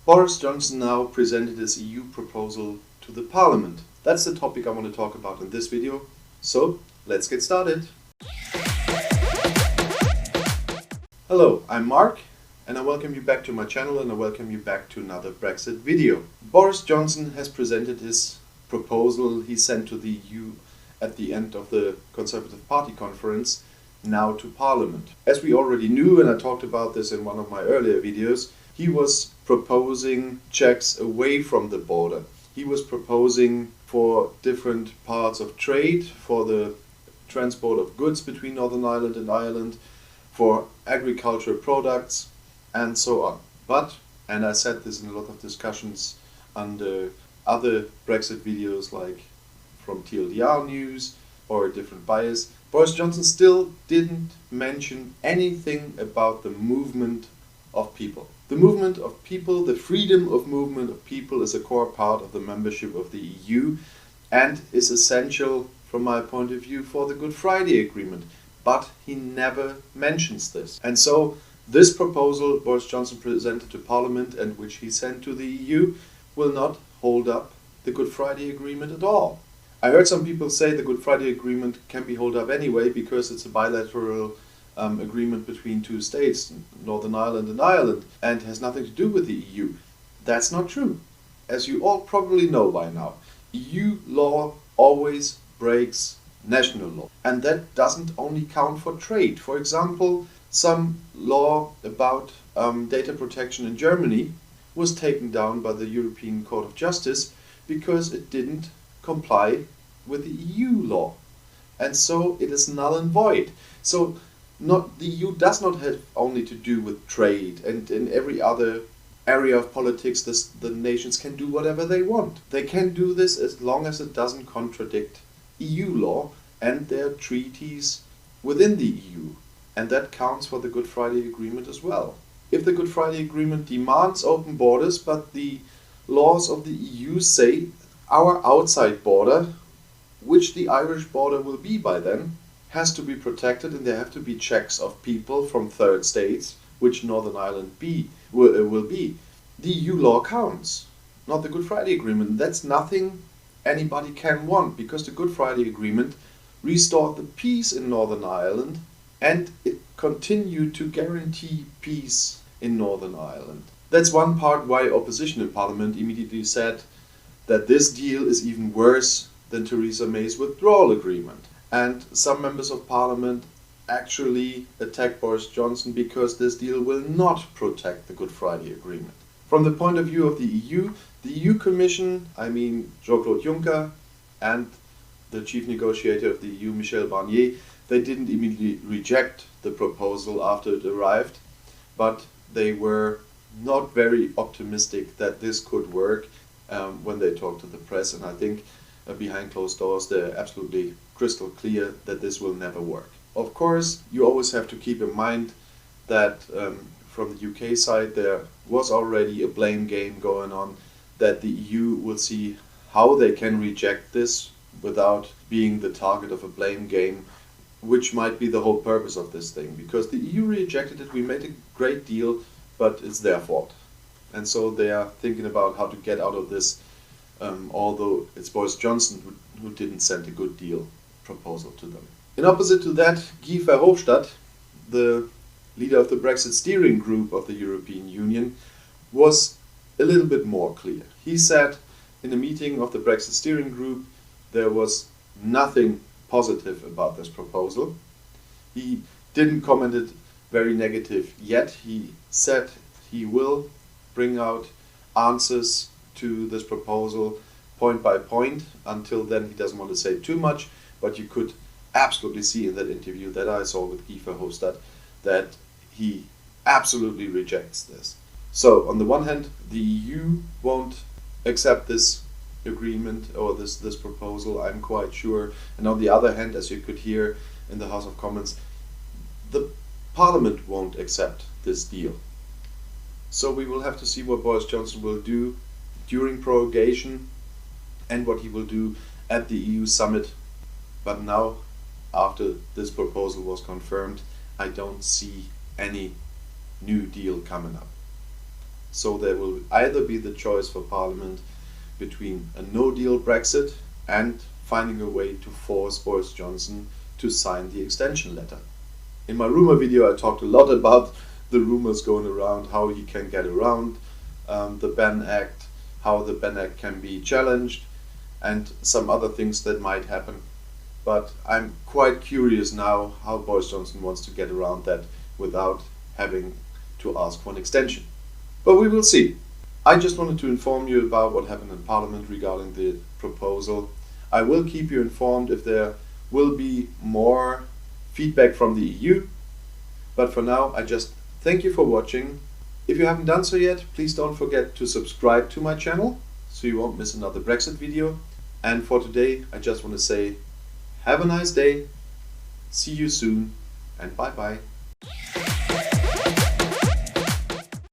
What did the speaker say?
Boris Johnson now presented his EU proposal to the Parliament. That's the topic I want to talk about in this video. So, let's get started. Hello, I'm Mark, and I welcome you back to my channel and I welcome you back to another Brexit video. Boris Johnson has presented his proposal he sent to the EU at the end of the Conservative Party conference now to Parliament. As we already knew, and I talked about this in one of my earlier videos, he was proposing checks away from the border. He was proposing for different parts of trade, for the transport of goods between Northern Ireland and Ireland, for agricultural products, and so on. But, and I said this in a lot of discussions under other Brexit videos like from TLDR News or a different bias, Boris Johnson still didn't mention anything about the movement of people. The movement of people, the freedom of movement of people is a core part of the membership of the EU and is essential from my point of view for the Good Friday Agreement. But he never mentions this. And so this proposal Boris Johnson presented to Parliament and which he sent to the EU will not hold up the Good Friday Agreement at all. I heard some people say the Good Friday Agreement can be held up anyway because it's a bilateral agreement between two states, Northern Ireland and Ireland, and has nothing to do with the EU. That's not true. As you all probably know by now, EU law always breaks national law. And that doesn't only count for trade. For example, some law about data protection in Germany was taken down by the European Court of Justice because it didn't comply with the EU law. And so it is null and void. So the EU does not have only to do with trade, and in every other area of politics the nations can do whatever they want. They can do this as long as it doesn't contradict EU law and their treaties within the EU. And that counts for the Good Friday Agreement as well. If the Good Friday Agreement demands open borders, but the laws of the EU say our outside border, which the Irish border will be by then, has to be protected and there have to be checks of people from third states, which Northern Ireland will be. The EU law counts, not the Good Friday Agreement. That's nothing anybody can want, because the Good Friday Agreement restored the peace in Northern Ireland and it continued to guarantee peace in Northern Ireland. That's one part why opposition in Parliament immediately said that this deal is even worse than Theresa May's withdrawal agreement. And some members of Parliament actually attacked Boris Johnson because this deal will not protect the Good Friday Agreement. From the point of view of the EU Commission, I mean Jean-Claude Juncker and the chief negotiator of the EU, Michel Barnier, they didn't immediately reject the proposal after it arrived, but they were not very optimistic that this could work when they talked to the press, and I think behind closed doors they're absolutely crystal clear that this will never work. Of course, you always have to keep in mind that from the UK side there was already a blame game going on, that the EU will see how they can reject this without being the target of a blame game, which might be the whole purpose of this thing. Because the EU rejected it, we made a great deal, but it's their fault. And so they are thinking about how to get out of this, although it's Boris Johnson who didn't send a good deal proposal to them. In opposite to that, Guy Verhofstadt, the leader of the Brexit steering group of the European Union, was a little bit more clear. He said in a meeting of the Brexit steering group there was nothing positive about this proposal. He didn't comment it very negative yet. He said he will bring out answers to this proposal point by point. Until then he doesn't want to say too much, but you could absolutely see in that interview that I saw with Guy Verhofstadt that he absolutely rejects this. So on the one hand, the EU won't accept this agreement or this proposal, I'm quite sure, and on the other hand, as you could hear in the House of Commons, the Parliament won't accept this deal. So we will have to see what Boris Johnson will do during prorogation and what he will do at the EU summit. But now, after this proposal was confirmed, I don't see any new deal coming up. So there will either be the choice for Parliament between a no-deal Brexit and finding a way to force Boris Johnson to sign the extension letter. In my rumour video I talked a lot about the rumours going around, how he can get around the Ban Act, how the Ban Act can be challenged, and some other things that might happen. But I'm quite curious now how Boris Johnson wants to get around that without having to ask for an extension. But we will see. I just wanted to inform you about what happened in Parliament regarding the proposal. I will keep you informed if there will be more feedback from the EU. But for now, I just thank you for watching. If you haven't done so yet, please don't forget to subscribe to my channel so you won't miss another Brexit video. And for today, I just want to say, have a nice day, see you soon, and bye bye.